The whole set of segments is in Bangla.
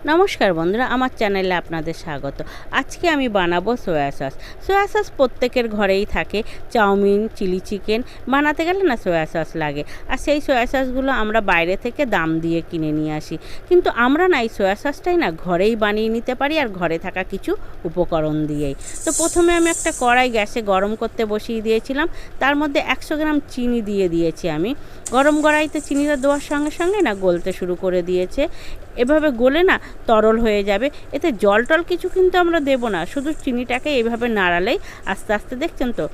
নমস্কার বন্ধুরা, আমার চ্যানেলে আপনাদের স্বাগত। আজকে আমি বানাবো সয়া সস। সয়া সস প্রত্যেকের ঘরেই থাকে। চাউমিন, চিলি চিকেন বানাতে গেলে না সয়া সস লাগে। আর সেই সয়া সসগুলো আমরা বাইরে থেকে দাম দিয়ে কিনে নিয়ে আসি। কিন্তু আমরা না এই সয়া সসটাই না ঘরেই বানিয়ে নিতে পারি, আর ঘরে থাকা কিছু উপকরণ দিয়েই। তো প্রথমে আমি একটা কড়াই গ্যাসে গরম করতে বসিয়ে দিয়েছিলাম। তার মধ্যে 100 গ্রাম চিনি দিয়ে দিয়েছি আমি। গরম কড়াইতে চিনিটা দেওয়ার সঙ্গে সঙ্গে না গলতে শুরু করে দিয়েছে। এভাবে গলে না তরল হয়ে যাবে। এতে জল টল কিছু কিন্তু আমরা দেব না, শুধু চিনিটাকে এইভাবে নাড়ালেই আস্তে আস্তে দেখছেন তো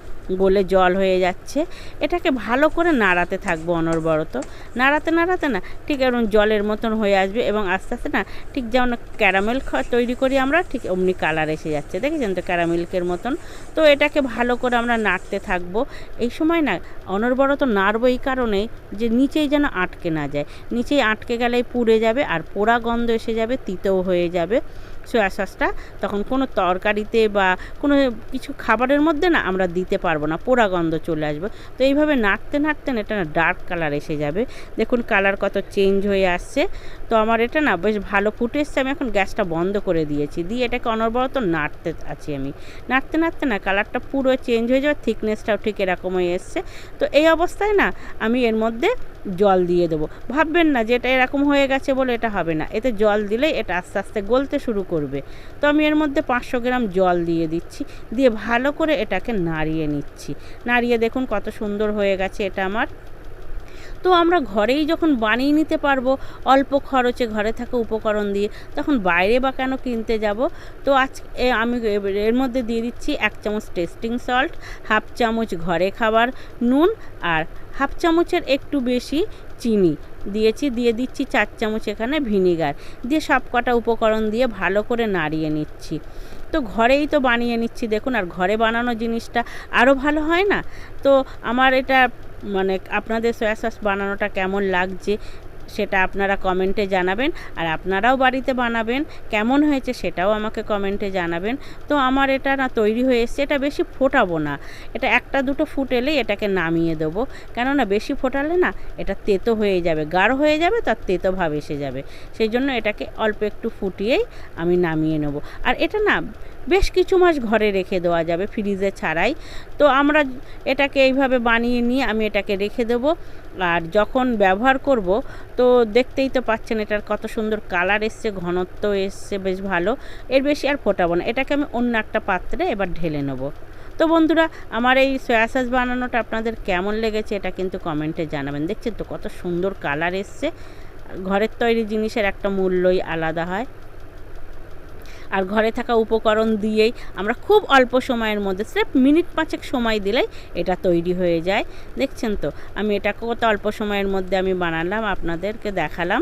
গলে জল হয়ে যাচ্ছে। এটাকে ভালো করে নাড়াতে থাকবো অনবরত। নাড়াতে নাড়াতে না ঠিক এরকম জলের মতন হয়ে আসবে, এবং আস্তে আস্তে না ঠিক যেমন ক্যারামেল তৈরি করি আমরা, ঠিক অমনি কালার এসে যাচ্ছে, দেখেছেন তো ক্যারামেলকের মতন। তো এটাকে ভালো করে আমরা নাড়তে থাকবো। এই সময় না অনবরত নাড়বো এই কারণেই যে নিচেই যেন আটকে না যায়। নিচেই আটকে গেলেই পুড়ে যাবে, আর পোড়া গন্ধ এসে যাবে, তিতেও হয়ে যাবে সয়া সসটা। তখন কোনো তরকারিতে বা কোনো কিছু খাবারের মধ্যে না আমরা দিতে পারবো না, পোড়া গন্ধ চলে আসবে। তো এইভাবে নাড়তে নাড়তে না এটা না ডার্ক কালার এসে যাবে। দেখুন কালার কত চেঞ্জ হয়ে আসছে। তো আমার এটা না বেশ ভালো ফুটে এসছে। আমি এখন গ্যাসটা বন্ধ করে দিয়েছি, দিয়ে এটাকে অনবরত নাড়তে আছি আমি। নাড়তে নাড়তে না কালারটা পুরো চেঞ্জ হয়ে যাবে, থিকনেসটাও ঠিক এরকম হয়ে এসছে। তো এই অবস্থায় না আমি এর মধ্যে জল দিয়ে দেবো। ভাববেন না যে এটা এরকম হয়ে গেছে বলে এটা হবে না, এতে জল দিলেই এটা আস্তে আস্তে গলতে শুরু করবে। তো আমি এর মধ্যে 500 গ্রাম জল দিয়ে দিচ্ছি, দিয়ে ভালো করে এটাকে নাড়িয়ে নিচ্ছি। নাড়িয়ে দেখুন কত সুন্দর হয়ে গেছে এটা আমার। তো আমরা ঘরেই যখন বানিয়ে নিতে পারবো অল্প খরচে, ঘরে থাকা উপকরণ দিয়ে, তখন বাইরে বা কেন কিনতে যাব। তো আজকে আমি এর মধ্যে দিয়ে দিচ্ছি 1 চামচ টেস্টিং সল্ট, 1/2 চামচ ঘরে খাবার নুন, আর 1/2 চামচের একটু বেশি চিনি দিয়েছি। দিয়ে দিচ্ছি 4 চামচ এখানে ভিনিগার, দিয়ে সব কটা উপকরণ দিয়ে ভালো করে নাড়িয়ে নিচ্ছি। তো ঘরেই তো বানিয়ে নিচ্ছি দেখুন, আর ঘরে বানানো জিনিসটা আরও ভালো হয় না? তো আমার এটা মানে আপনাদের সয়া সস বানানোটা কেমন লাগছে সেটা আপনারা কমেন্টে জানাবেন, আর আপনারাও বাড়িতে বানাবেন, কেমন হয়েছে সেটাও আমাকে কমেন্টে জানাবেন। তো আমার এটা না তৈরি হয়ে এসছে। এটা বেশি ফোটাবো না, এটা 1-2 ফুট এলেই এটাকে নামিয়ে দেবো। কেননা বেশি ফোটালে না এটা তেতো হয়ে যাবে, গাঢ় হয়ে যাবে, তার তেতো ভাব এসে যাবে। সেই জন্য এটাকে অল্প একটু ফুটিয়েই আমি নামিয়ে নেব। আর এটা না বেশ কিছু মাস ঘরে রেখে দেওয়া যাবে, ফ্রিজে ছাড়াই। তো আমরা এটাকে এইভাবে বানিয়ে নিয়ে আমি এটাকে রেখে দেবো। আর যখন ব্যবহার করব, তো দেখতেই তো পাচ্ছেন এটার কত সুন্দর কালার এসছে, ঘনত্ব এসছে বেশ ভালো। এর বেশি আর ফোটাবো না, এটাকে আমি অন্য একটা পাত্রে এবার ঢেলে নেব। তো বন্ধুরা, আমার এই সয়া সস বানানোটা আপনাদের কেমন লেগেছে এটা কিন্তু কমেন্টে জানাবেন। দেখছেন তো কত সুন্দর কালার এসছে। ঘরের তৈরি জিনিসের একটা মূল্যই আলাদা হয়। আর ঘরে থাকা উপকরণ দিয়েই আমরা খুব অল্প সময়ের মধ্যে, স্রেফ মিনিট 5 সময় দিলেই এটা তৈরি হয়ে যায়। দেখছেন তো আমি এটা কত অল্প সময়ের মধ্যে আমি বানালাম, আপনাদেরকে দেখালাম।